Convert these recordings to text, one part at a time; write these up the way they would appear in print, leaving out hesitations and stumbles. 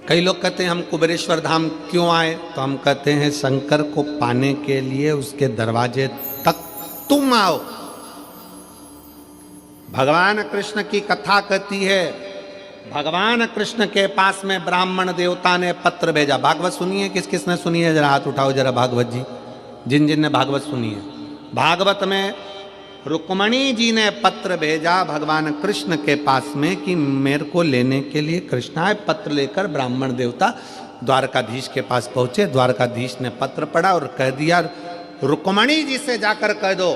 कई लोग कहते हैं हम कुबेरेश्वर धाम क्यों आए, तो हम कहते हैं शंकर को पाने के लिए उसके दरवाजे तक तुम आओ। भगवान कृष्ण की कथा कहती है, भगवान कृष्ण के पास में ब्राह्मण देवता ने पत्र भेजा। भागवत सुनिए, किस किसने सुनी है, जरा हाथ उठाओ जरा भागवत जी, जिन जिन ने भागवत सुनी है। भागवत में रुक्मणी जी ने पत्र भेजा भगवान कृष्ण के पास में कि मेरे को लेने के लिए कृष्ण आए। पत्र लेकर ब्राह्मण देवता द्वारकाधीश के पास पहुंचे। द्वारकाधीश ने पत्र पढ़ा और कह दिया, रुक्मणी जी से जाकर कह दो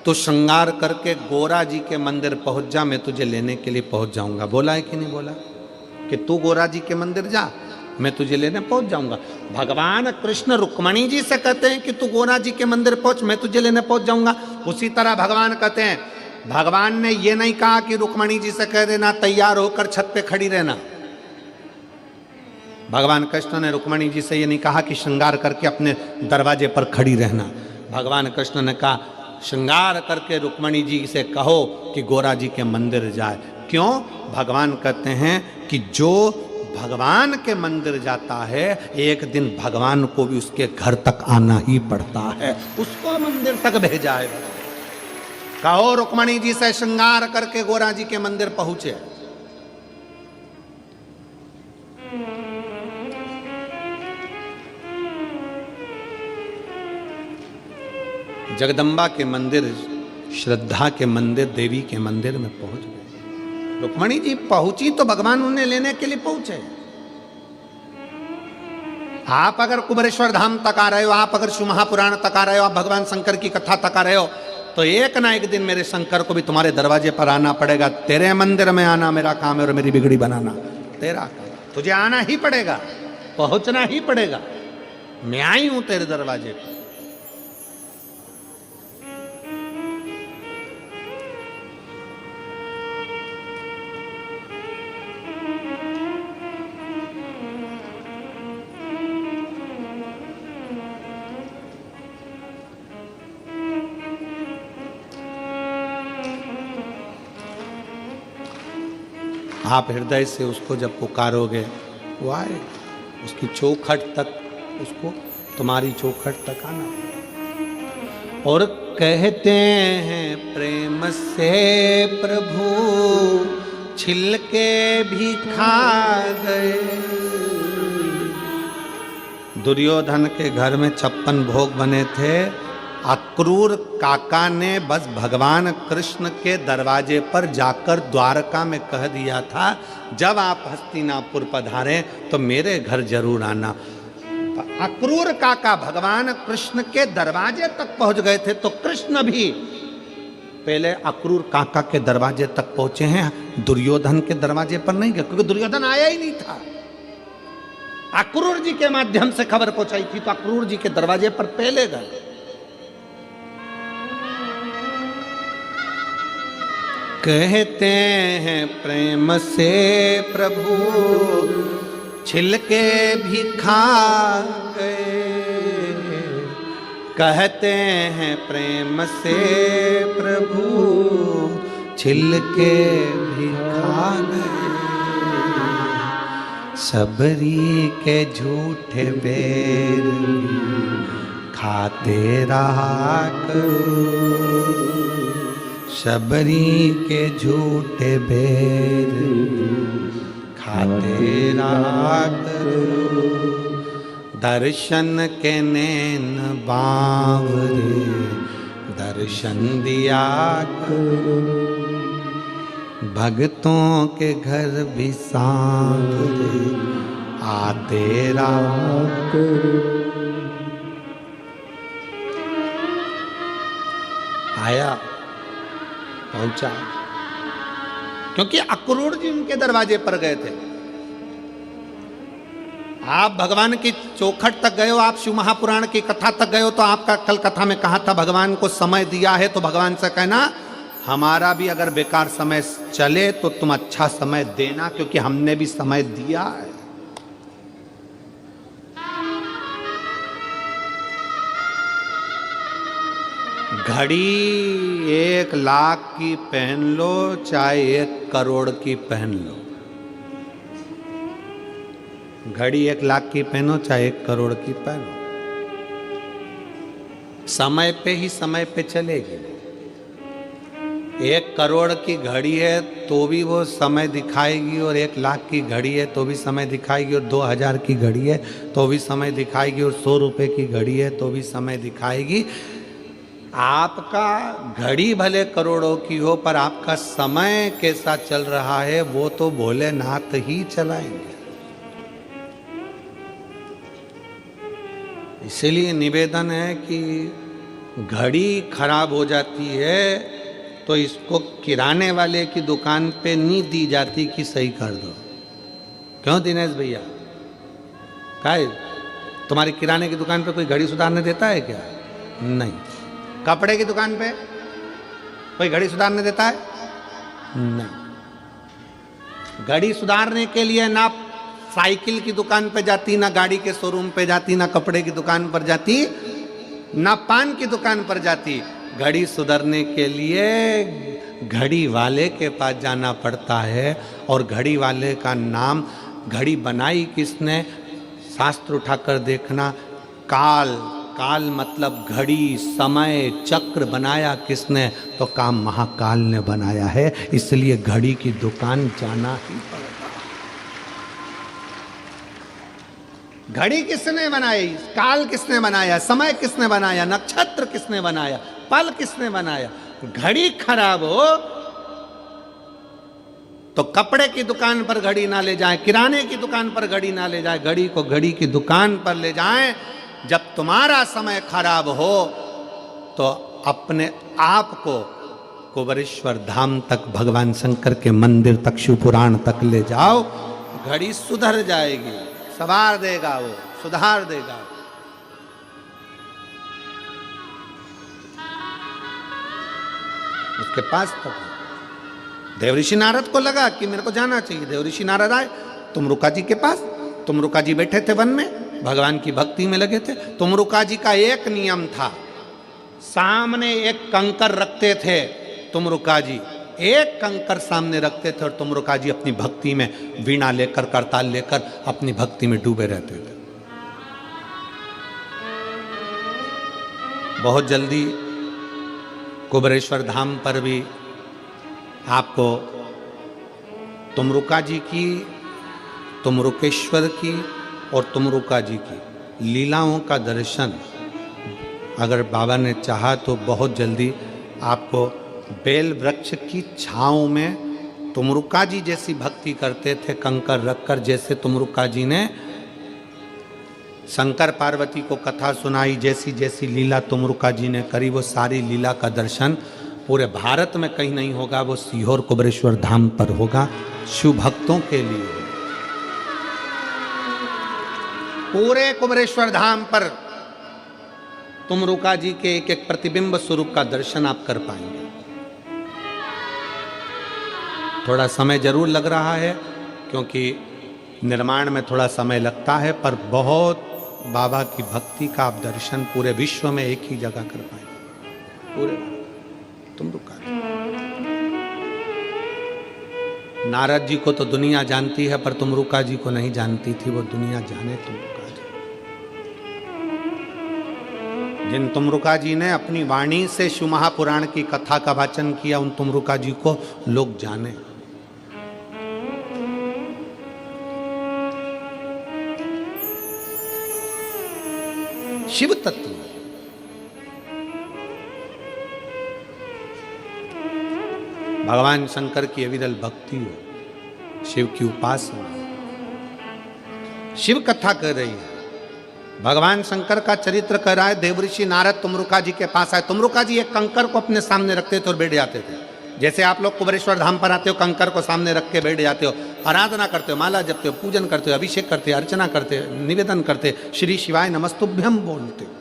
तू श्रृंगार करके गोरा जी के मंदिर पहुंच जा, मैं तुझे लेने के लिए पहुंच जाऊंगा। बोला है कि नहीं बोला कि तू गोरा जी के मंदिर जा, मैं तुझे लेने पहुंच जाऊंगा। भगवान कृष्ण रुक्मणी जी से कहते हैं कि तू गोरा जी के मंदिर पहुंच, मैं तुझे लेने पहुंच जाऊंगा। उसी तरह भगवान कहते हैं, भगवान ने ये नहीं कहा कि रुक्मणी जी से कह देना तैयार होकर छत पे खड़ी रहना। भगवान कृष्ण ने रुक्मणी जी से ये नहीं कहा कि श्रृंगार करके अपने दरवाजे पर खड़ी रहना। भगवान कृष्ण ने कहा श्रृंगार करके रुक्मणी जी से कहो कि गोरा जी के मंदिर जाए। क्यों? भगवान कहते हैं कि जो भगवान के मंदिर जाता है एक दिन भगवान को भी उसके घर तक आना ही पड़ता है, उसको मंदिर तक भेजा है। कहो रुक्मणी जी से श्रृंगार करके गोरा जी के मंदिर पहुंचे। जगदम्बा के मंदिर, श्रद्धा के मंदिर, देवी के मंदिर में पहुंच गए। रुक्मणी जी पहुंची तो भगवान उन्हें लेने के लिए पहुंचे। आप अगर कुबेरेश्वर धाम तक आ रहे हो, आप अगर शिव महापुराण तक आ रहे हो, आप भगवान शंकर की कथा तक आ रहे हो, तो एक ना एक दिन मेरे शंकर को भी तुम्हारे दरवाजे पर आना पड़ेगा। तेरे मंदिर में आना मेरा काम है और मेरी बिगड़ी बनाना तेरा काम। तुझे आना ही पड़ेगा, पहुंचना ही पड़ेगा। मैं आई हूं तेरे दरवाजे पर। आप हृदय से उसको जब पुकारोगे वो आए, उसकी चौखट तक, उसको तुम्हारी चौखट तक आना। और कहते हैं प्रेम से प्रभु छिलके भी खा गए। दुर्योधन के घर में 56 भोग बने थे। अक्रूर काका ने बस भगवान कृष्ण के दरवाजे पर जाकर द्वारका में कह दिया था, जब आप हस्तिनापुर पधारें तो मेरे घर जरूर आना। अक्रूर काका भगवान कृष्ण के दरवाजे तक पहुंच गए थे, तो कृष्ण भी पहले अक्रूर काका के दरवाजे तक पहुंचे हैं, दुर्योधन के दरवाजे पर नहीं गए, क्योंकि दुर्योधन आया ही नहीं था। अक्रूर जी के माध्यम से खबर पहुंचाई थी, तो अक्रूर जी के दरवाजे पर पहले गए। कहते हैं प्रेम से प्रभु छिलके भी खा गए। कहते हैं प्रेम से प्रभु छिलके भी खा गए। सबरी के झूठे बेर खाते रहा करो। शबरी के झूठे बेर खाते रहा करो। दर्शन के नैन बावरे दर्शन दिया करो। भक्तों के घर भी सांवरे आते रहा करो। आया, पहुंचा, क्योंकि अक्रूर जी उनके दरवाजे पर गए थे। आप भगवान की चौखट तक गए हो, आप शिव महापुराण की कथा तक गए हो, तो आपका कल कथा में कहा था भगवान को समय दिया है, तो भगवान से कहना हमारा भी अगर बेकार समय चले तो तुम अच्छा समय देना, क्योंकि हमने भी समय दिया है। घड़ी 1 लाख की पहन लो चाहे 1 करोड़ की पहन लो, घड़ी 1 लाख की पहनो चाहे 1 करोड़ की पहनो, समय पे ही समय पे चलेगी। 1 करोड़ की घड़ी है तो भी वो समय दिखाएगी, और 1 लाख की घड़ी है तो भी समय दिखाएगी, और 2000 की घड़ी है तो भी समय दिखाएगी, और 100 रुपए की घड़ी है तो भी समय दिखाएगी। आपका घड़ी भले करोड़ों की हो, पर आपका समय कैसा चल रहा है वो तो भोलेनाथ ही चलाएंगे। इसीलिए निवेदन है कि घड़ी खराब हो जाती है तो इसको किराने वाले की दुकान पे नहीं दी जाती कि सही कर दो। क्यों दिनेश भैया, क्या तुम्हारी किराने की दुकान पे कोई घड़ी सुधारने देता है क्या? नहीं। कपड़े की दुकान पे कोई घड़ी सुधारने देता है? नहीं। घड़ी सुधारने के लिए ना साइकिल की दुकान पे जाती, ना गाड़ी के शोरूम पे जाती, ना कपड़े की दुकान पर जाती, ना पान की दुकान पर जाती। घड़ी सुधरने के लिए घड़ी वाले के पास जाना पड़ता है, और घड़ी वाले का नाम, घड़ी बनाई किसने, शास्त्र उठाकर देखना, काल, काल मतलब घड़ी, समय, चक्र बनाया किसने, तो काम महाकाल ने बनाया है। इसलिए घड़ी की दुकान जाना ही पड़ता। घड़ी किसने बनाई, काल किसने बनाया, समय किसने बनाया, नक्षत्र किसने बनाया, पल किसने बनाया। घड़ी खराब हो तो कपड़े की दुकान पर घड़ी ना ले जाएं, किराने की दुकान पर घड़ी ना ले जाएं, घड़ी को घड़ी की दुकान पर ले जाएं। जब तुम्हारा समय खराब हो तो अपने आप को कुबेरेश्वर धाम तक, भगवान शंकर के मंदिर तक, शिव पुराण तक ले जाओ, घड़ी सुधर जाएगी, संवार देगा, वो सुधार देगा। उसके पास तक देवऋषि नारद को लगा कि मेरे को जाना चाहिए। देवऋषि नारद आए तुमरुका जी के पास। तुमरुका जी बैठे थे वन में, भगवान की भक्ति में लगे थे। तुमरुका जी का एक नियम था, सामने एक कंकर रखते थे। तुमरुका जी एक कंकर सामने रखते थे, और तुमरुका जी अपनी भक्ति में वीणा लेकर, करताल लेकर अपनी भक्ति में डूबे रहते थे। बहुत जल्दी कुबेरेश्वर धाम पर भी आपको तुमरुका जी की, तुमरुकेश्वर की और तुमरुका जी की लीलाओं का दर्शन अगर बाबा ने चाहा तो बहुत जल्दी आपको बेल वृक्ष की छांव में तुमरुका जी जैसी भक्ति करते थे, कंकर रखकर, जैसे तुमरुका जी ने शंकर पार्वती को कथा सुनाई, जैसी जैसी लीला तुमरुका जी ने करी, वो सारी लीला का दर्शन पूरे भारत में कहीं नहीं होगा, वो सीहोर कुबेरेश्वर धाम पर होगा, शिव भक्तों के लिए। पूरे कुबेरेश्वर धाम पर तुमरुका जी के एक एक प्रतिबिंब स्वरूप का दर्शन आप कर पाएंगे। थोड़ा समय जरूर लग रहा है क्योंकि निर्माण में थोड़ा समय लगता है, पर बहुत बाबा की भक्ति का आप दर्शन पूरे विश्व में एक ही जगह कर पाएंगे। पूरे तुमरुका जी, नारद जी को तो दुनिया जानती है, पर तुमरुका जी को नहीं जानती थी, वो दुनिया जाने तुमरुका जी। जिन तुमरुका जी ने अपनी वाणी से शिव महापुराण की कथा का वाचन किया, उन तुमरुका जी को लोग जाने। शिव तत्व, भगवान शंकर की अविरल भक्ति हो, शिव की उपासना, शिव कथा कर रही है, भगवान शंकर का चरित्र कर रहा है। देवऋषि नारद तुमरुका जी के पास आए। तुमरुका जी एक कंकर को अपने सामने रखते थे और बैठ जाते थे। जैसे आप लोग कुबेरेश्वर धाम पर आते हो, कंकर को सामने रख के बैठ जाते हो, आराधना करते हो, माला जपते हो, पूजन करते हो, अभिषेक करते हो, अर्चना करते हो, निवेदन करते, श्री शिवाय नमस्तुभ्यम बोलते हो।